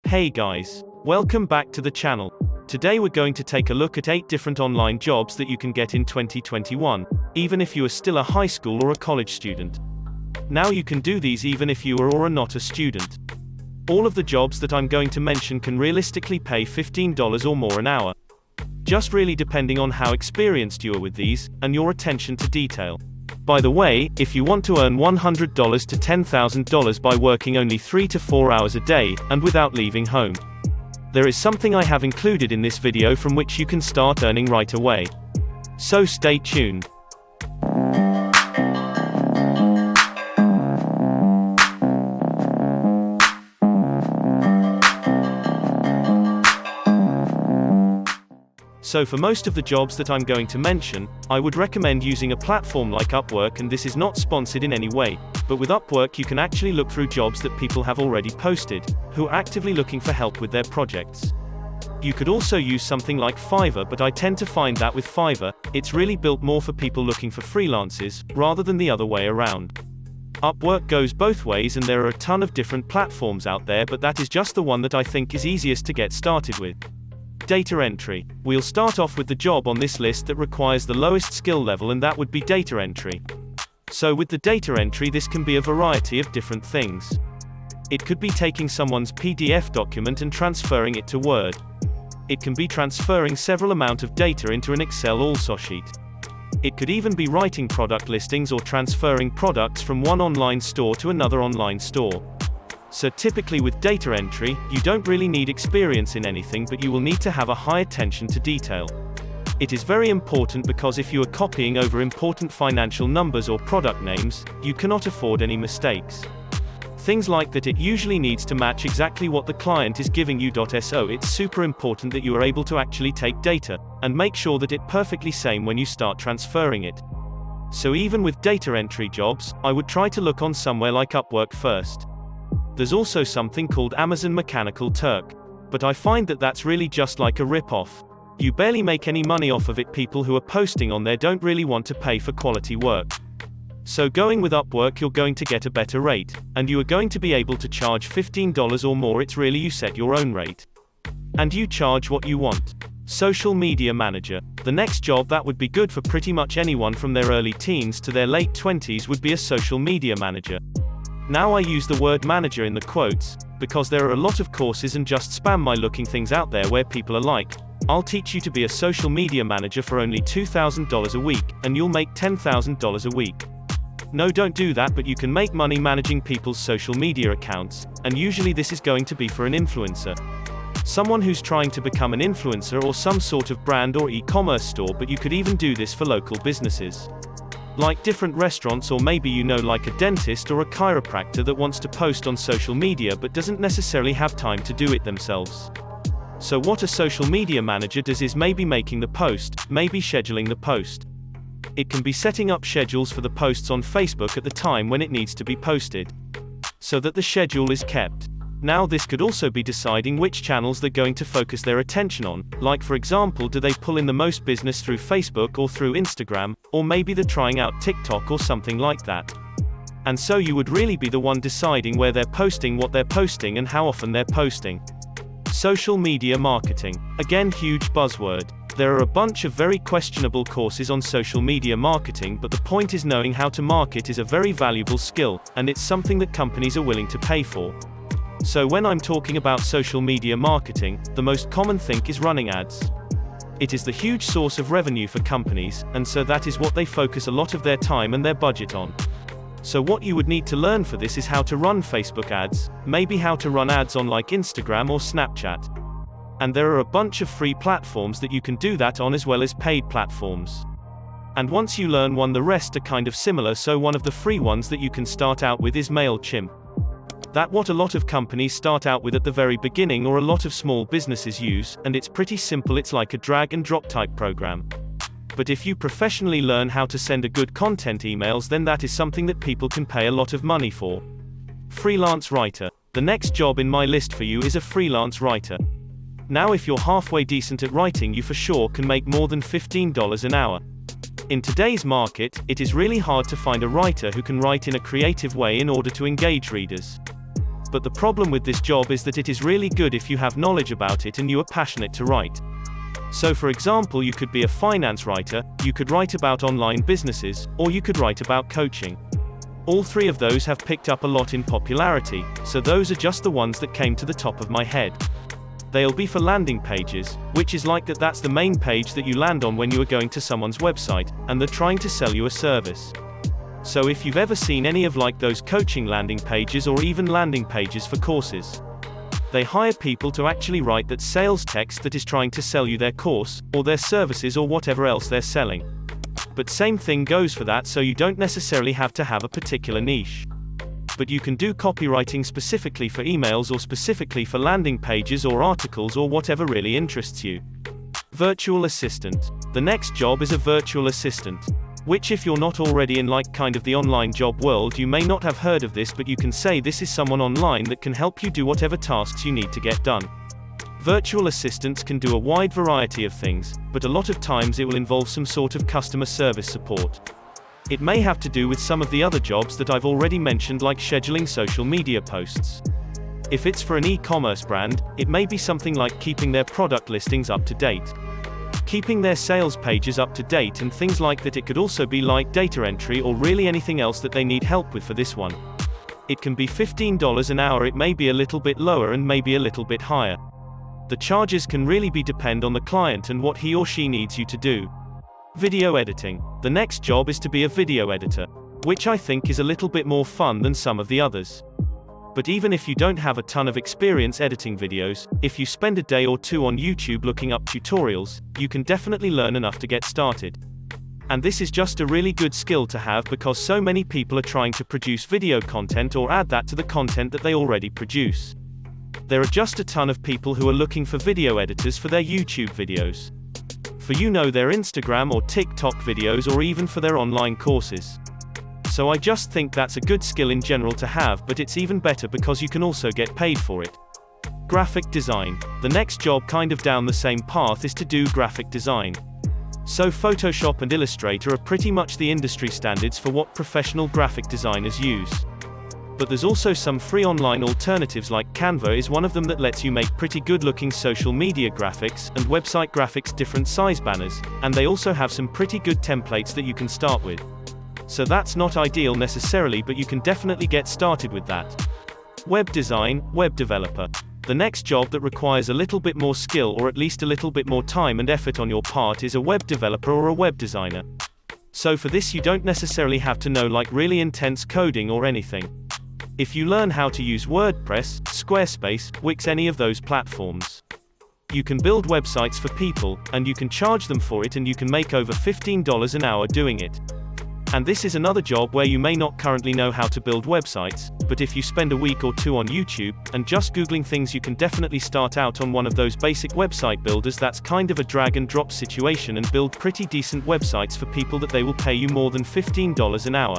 Hey guys, welcome back to the channel. Today we're going to take a look at 8 different online jobs that you can get in 2021, even if you are still a high school or a college student. Now you can do these even if you are or are not a student. All of the jobs that I'm going to mention can realistically pay $15 or more an hour. Just really depending on how experienced you are with these, and your attention to detail. By the way, if you want to earn $100 to $10,000 by working only 3 to 4 hours a day, and without leaving home, there is something I have included in this video from which you can start earning right away. So stay tuned. So for most of the jobs that I'm going to mention, I would recommend using a platform like Upwork, and this is not sponsored in any way, but with Upwork you can actually look through jobs that people have already posted, who are actively looking for help with their projects. You could also use something like Fiverr, but I tend to find that with Fiverr, it's really built more for people looking for freelances, rather than the other way around. Upwork goes both ways, and there are a ton of different platforms out there, but that is just the one that I think is easiest to get started with. Data entry. We'll start off with the job on this list that requires the lowest skill level, and that would be data entry. So with the data entry, this can be a variety of different things. It could be taking someone's PDF document and transferring it to Word. It can be transferring several amount of data into an Excel also sheet. It could even be writing product listings or transferring products from one online store to another online store. So typically with data entry, you don't really need experience in anything, but you will need to have a high attention to detail. It is very important because if you are copying over important financial numbers or product names, you cannot afford any mistakes. Things like that, it usually needs to match exactly what the client is giving you. So it's super important that you are able to actually take data, and make sure that it perfectly same when you start transferring it. So even with data entry jobs, I would try to look on somewhere like Upwork first. There's also something called Amazon Mechanical Turk, but I find that that's really just like a rip-off. You barely make any money off of it. People who are posting on there don't really want to pay for quality work. So going with Upwork, you're going to get a better rate, and you are going to be able to charge $15 or more. It's really you set your own rate, and you charge what you want. Social media manager. The next job that would be good for pretty much anyone from their early teens to their late 20s would be a social media manager. Now I use the word manager in the quotes, because there are a lot of courses and just spam my looking things out there where people are like, I'll teach you to be a social media manager for only $2,000 a week, and you'll make $10,000 a week. No, don't do that, but you can make money managing people's social media accounts, and usually this is going to be for an influencer. Someone who's trying to become an influencer or some sort of brand or e-commerce store, but you could even do this for local businesses, like different restaurants, or maybe like a dentist or a chiropractor that wants to post on social media but doesn't necessarily have time to do it themselves. So what a social media manager does is maybe making the post, maybe scheduling the post. It can be setting up schedules for the posts on Facebook at the time when it needs to be posted, so that the schedule is kept. Now this could also be deciding which channels they're going to focus their attention on, like for example, do they pull in the most business through Facebook or through Instagram, or maybe they're trying out TikTok or something like that. And so you would really be the one deciding where they're posting, what they're posting, and how often they're posting. Social media marketing. Again, huge buzzword. There are a bunch of very questionable courses on social media marketing, but the point is knowing how to market is a very valuable skill, and it's something that companies are willing to pay for. So when I'm talking about social media marketing, the most common thing is running ads. It is the huge source of revenue for companies, and so that is what they focus a lot of their time and their budget on. So what you would need to learn for this is how to run Facebook ads, maybe how to run ads on like Instagram or Snapchat. And there are a bunch of free platforms that you can do that on, as well as paid platforms. And once you learn one, the rest are kind of similar. So one of the free ones that you can start out with is Mailchimp. That's what a lot of companies start out with at the very beginning, or a lot of small businesses use, and it's pretty simple. It's like a drag and drop type program. But if you professionally learn how to send a good content emails, then that is something that people can pay a lot of money for. Freelance writer. The next job in my list for you is a freelance writer. Now if you're halfway decent at writing, you for sure can make more than $15 an hour. In today's market, it is really hard to find a writer who can write in a creative way in order to engage readers. But the problem with this job is that it is really good if you have knowledge about it and you are passionate to write. So for example, you could be a finance writer, you could write about online businesses, or you could write about coaching. All three of those have picked up a lot in popularity, so those are just the ones that came to the top of my head. They'll be for landing pages, which is like that's the main page that you land on when you are going to someone's website, and they're trying to sell you a service. So if you've ever seen any of like those coaching landing pages or even landing pages for courses, they hire people to actually write that sales text that is trying to sell you their course, or their services or whatever else they're selling. But same thing goes for that, so you don't necessarily have to have a particular niche. But you can do copywriting specifically for emails or specifically for landing pages or articles or whatever really interests you. Virtual assistant. The next job is a virtual assistant. Which if you're not already in like kind of the online job world, you may not have heard of this, but you can say this is someone online that can help you do whatever tasks you need to get done. Virtual assistants can do a wide variety of things, but a lot of times it will involve some sort of customer service support. It may have to do with some of the other jobs that I've already mentioned, like scheduling social media posts. If it's for an e-commerce brand, it may be something like keeping their product listings up to date, keeping their sales pages up to date and things like that. It could also be like data entry or really anything else that they need help with for this one. It can be $15 an hour, it may be a little bit lower and maybe a little bit higher. The charges can really depend on the client and what he or she needs you to do. Video editing. The next job is to be a video editor, which I think is a little bit more fun than some of the others. But even if you don't have a ton of experience editing videos, if you spend a day or two on YouTube looking up tutorials, you can definitely learn enough to get started. And this is just a really good skill to have because so many people are trying to produce video content or add that to the content that they already produce. There are just a ton of people who are looking for video editors for their YouTube videos, for their Instagram or TikTok videos, or even for their online courses. So I just think that's a good skill in general to have, but it's even better because you can also get paid for it. Graphic design. The next job kind of down the same path is to do graphic design. So Photoshop and Illustrator are pretty much the industry standards for what professional graphic designers use. But there's also some free online alternatives, like Canva is one of them, that lets you make pretty good looking social media graphics and website graphics, different size banners, and they also have some pretty good templates that you can start with. So that's not ideal necessarily, but you can definitely get started with that. Web design, web developer. The next job that requires a little bit more skill, or at least a little bit more time and effort on your part, is a web developer or a web designer. So for this you don't necessarily have to know like really intense coding or anything. If you learn how to use WordPress, Squarespace, Wix, any of those platforms, you can build websites for people, and you can charge them for it, and you can make over $15 an hour doing it. And this is another job where you may not currently know how to build websites, but if you spend a week or two on YouTube, and just Googling things, you can definitely start out on one of those basic website builders that's kind of a drag and drop situation, and build pretty decent websites for people that they will pay you more than $15 an hour.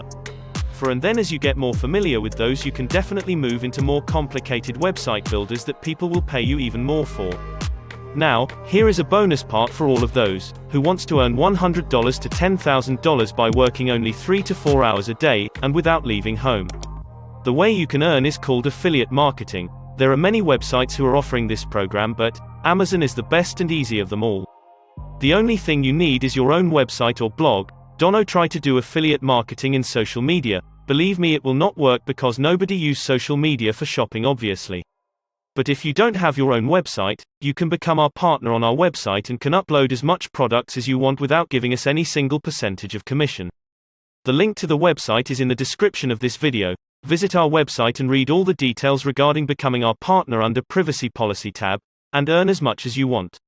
And then as you get more familiar with those, you can definitely move into more complicated website builders that people will pay you even more for. Now, here is a bonus part for all of those who wants to earn $100 to $10,000 by working only 3 to 4 hours a day, and without leaving home. The way you can earn is called affiliate marketing. There are many websites who are offering this program, but Amazon is the best and easy of them all. The only thing you need is your own website or blog. Don't try to do affiliate marketing in social media. Believe me, it will not work because nobody uses social media for shopping, obviously. But if you don't have your own website, you can become our partner on our website and can upload as much products as you want without giving us any single percentage of commission. The link to the website is in the description of this video. Visit our website and read all the details regarding becoming our partner under Privacy Policy tab, and earn as much as you want.